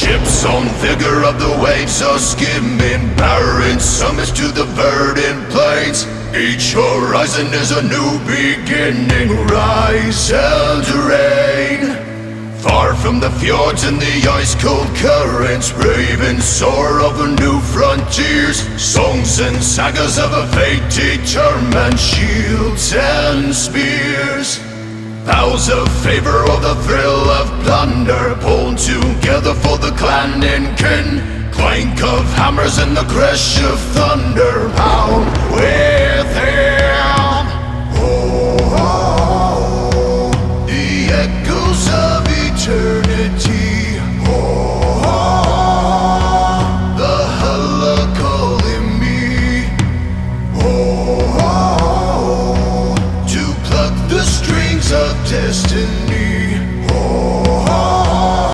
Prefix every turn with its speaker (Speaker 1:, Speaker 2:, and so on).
Speaker 1: Ships on vigor of the waves are skimming, barren summits to the verdant plains. Each horizon is a new beginning, rise and rain. Far from the fjords and the ice-cold currents, brave and soar over new frontiers. Songs and sagas of a fate determined, shields and spears. Vows of favor or the thrill of plunder, pulled together for the clan and kin. Clank of hammers and the crash of thunder, bound with